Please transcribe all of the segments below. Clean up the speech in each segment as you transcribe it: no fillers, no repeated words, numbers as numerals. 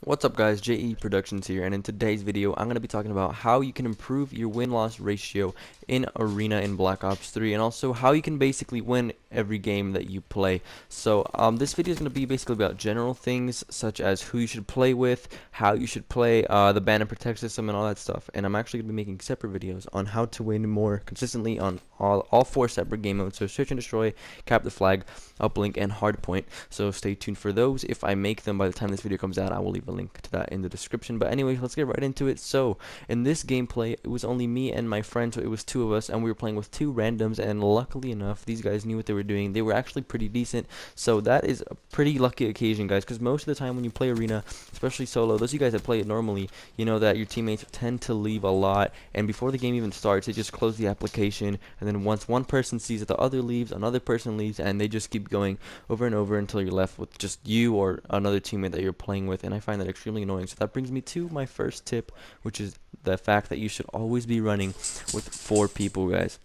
What's up guys, J.E.E Productions here, and in today's video I'm going to be talking about how you can improve your win-loss ratio in Arena in Black Ops 3, and also how you can basically win every game that you play. So this video is going to be basically about general things such as who you should play with, how you should play, the ban and protect system and all that stuff. And I'm actually going to be making separate videos on how to win more consistently on all four separate game modes, so search and destroy, cap the flag, uplink, and hardpoint. So stay tuned for those. If I make them by the time this video comes out, I will leave a link to that in the description. But anyways, let's get right into it. So in this gameplay, it was only me and my friend, so it was two of us, and we were playing with two randoms, and luckily enough, these guys knew what they were doing. They were actually pretty decent, so that is a pretty lucky occasion, guys, because most of the time when you play Arena, especially solo, those of you guys that play it normally, you know that your teammates tend to leave a lot, and before the game even starts, they just close the application, and then once one person sees that the other leaves, another person leaves, and they just keep going over and over until you're left with just you or another teammate that you're playing with, and I find that extremely annoying. So that brings me to my first tip, which is the fact that you should always be running with 4 people, guys.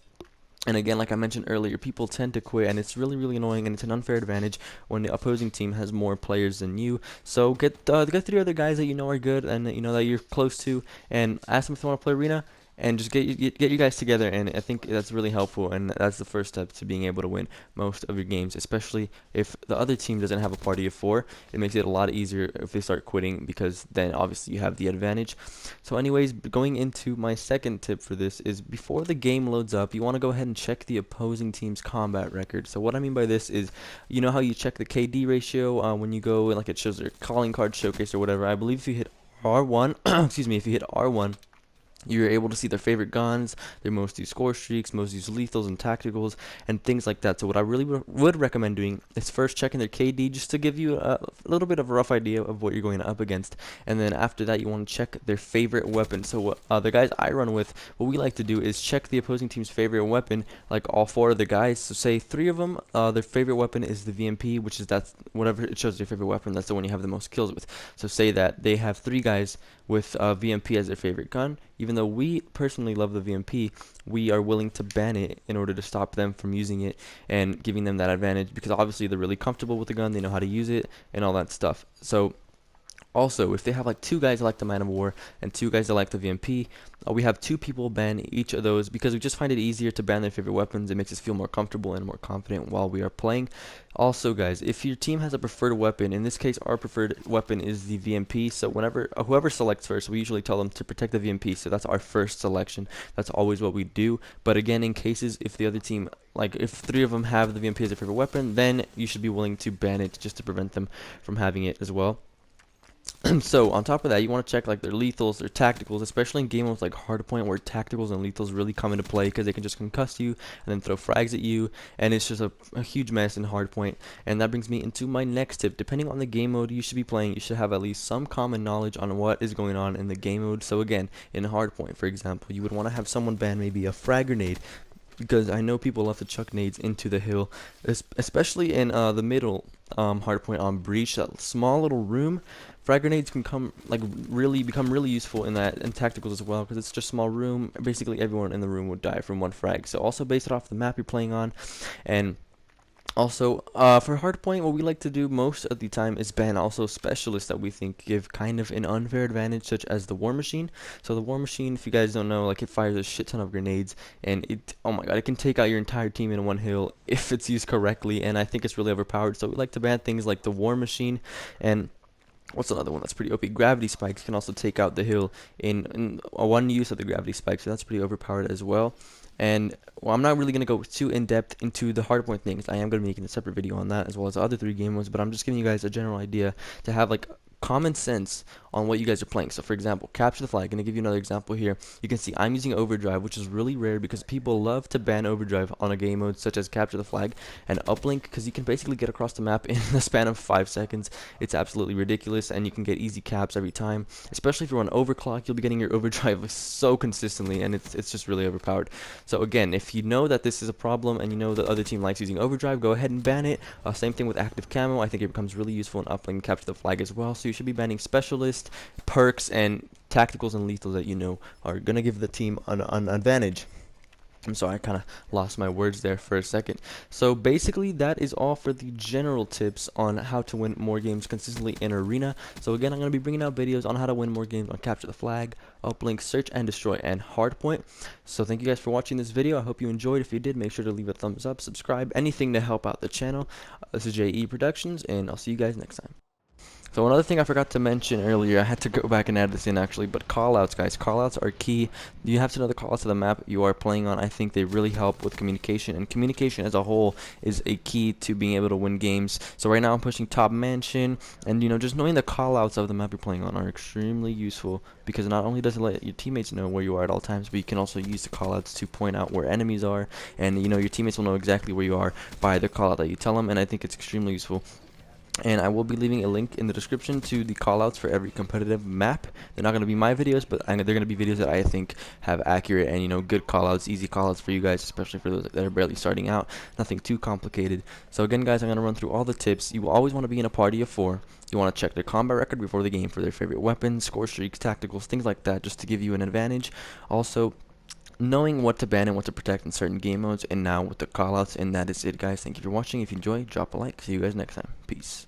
And again, like I mentioned earlier, people tend to quit, and it's really annoying, and it's an unfair advantage when the opposing team has more players than you. So get 3 other guys that you know are good and that you know that you're close to, and ask them if they want to play Arena, and just get you guys together. And I think that's really helpful, and that's the first step to being able to win most of your games, especially if the other team doesn't have a party of 4. It makes it a lot easier if they start quitting, because then obviously you have the advantage. So anyways, going into my second tip for this is, before the game loads up, you want to go ahead and check the opposing team's combat record. So what I mean by this is, you know how you check the KD ratio when you go, like it shows their calling card showcase or whatever. I believe if you hit R1, excuse me, if you hit R1, you're able to see their favorite guns, their most used score streaks, most used lethals and tacticals, and things like that. So what I really would recommend doing is first checking their KD, just to give you a little bit of a rough idea of what you're going up against. And then after that, you want to check their favorite weapon. So what the guys I run with, what we like to do is check the opposing team's favorite weapon, like all 4 of the guys. So say 3 of them, their favorite weapon is the VMP, which is that's whatever it shows their favorite weapon, that's the one you have the most kills with. So say that they have 3 guys with VMP as their favorite gun. Even though we personally love the VMP, we are willing to ban it in order to stop them from using it and giving them that advantage, because obviously they're really comfortable with the gun, they know how to use it and all that stuff. So also, if they have like 2 guys that like the Man of War and 2 guys that like the VMP, we have 2 people ban each of those, because we just find it easier to ban their favorite weapons. It makes us feel more comfortable and more confident while we are playing. Also, guys, if your team has a preferred weapon, in this case our preferred weapon is the VMP, so whenever whoever selects first, we usually tell them to protect the VMP, so that's our first selection. That's always what we do. But again, in cases if the other team, like if 3 of them have the VMP as their favorite weapon, then you should be willing to ban it just to prevent them from having it as well. So on top of that, you want to check like their lethals, their tacticals, especially in game modes like hardpoint, where tacticals and lethals really come into play, because they can just concuss you and then throw frags at you, and it's just a huge mess in hardpoint. And that brings me into my next tip. Depending on the game mode you should be playing, you should have at least some common knowledge on what is going on in the game mode. So again, in hardpoint, for example, you would want to have someone ban maybe a frag grenade, because I know people love to chuck nades into the hill, especially in the middle hardpoint on breach, that small little room. Frag grenades can become really useful in that, and tacticals as well, because it's just a small room. Basically everyone in the room would die from one frag. So also base it off the map you're playing on. And also, for hardpoint, what we like to do most of the time is ban also specialists that we think give kind of an unfair advantage, such as the War Machine. So the War Machine, if you guys don't know, like it fires a shit ton of grenades, and oh my god, it can take out your entire team in one hill if it's used correctly, and I think it's really overpowered. So we like to ban things like the War Machine, and what's another one that's pretty OP? Gravity spikes can also take out the hill in one use of the gravity spike, so that's pretty overpowered as well. And well, I'm not really going to go too in-depth into the hardpoint things. I am going to be making a separate video on that, as well as the other 3 game modes, but I'm just giving you guys a general idea to have like common sense on what you guys are playing. So for example, capture the flag. I'm going to give you another example here. You can see I'm using overdrive, which is really rare because people love to ban overdrive on a game mode such as capture the flag, and uplink, because you can basically get across the map in the span of 5 seconds. It's absolutely ridiculous, and you can get easy caps every time, especially if you're on overclock. You'll be getting your overdrive so consistently, and it's just really overpowered. So again, if you know that this is a problem and you know the other team likes using overdrive, go ahead and ban it. Same thing with active camo. I think it becomes really useful in uplink capture the flag as well. So you should be banning specialist, perks, and tacticals and lethals that you know are gonna give the team an advantage. I'm sorry, I kind of lost my words there for a second. So basically, that is all for the general tips on how to win more games consistently in Arena. So again, I'm going to be bringing out videos on how to win more games on Capture the Flag, Uplink, Search and Destroy, and Hardpoint. So thank you guys for watching this video. I hope you enjoyed. If you did, make sure to leave a thumbs up, subscribe, anything to help out the channel. This is J.E.E Productions, and I'll see you guys next time. So another thing I forgot to mention earlier, I had to go back and add this in actually, but callouts, guys. Callouts are key. You have to know the callouts of the map you are playing on. I think they really help with communication, and communication as a whole is a key to being able to win games. So right now I'm pushing top mansion, and just knowing the callouts of the map you're playing on are extremely useful, because not only does it let your teammates know where you are at all times, but you can also use the callouts to point out where enemies are, and your teammates will know exactly where you are by the callout that you tell them, and I think it's extremely useful. And I will be leaving a link in the description to the callouts for every competitive map. They're not going to be my videos, but they're going to be videos that I think have accurate and good callouts, easy callouts for you guys, especially for those that are barely starting out. Nothing too complicated. So again, guys, I'm going to run through all the tips. You will always want to be in a party of 4. You want to check their combat record before the game for their favorite weapons, score streaks, tacticals, things like that, just to give you an advantage. Also, knowing what to ban and what to protect in certain game modes, and now with the callouts. And that is it, guys. Thank you for watching. If you enjoy, drop a like. See you guys next time. Peace.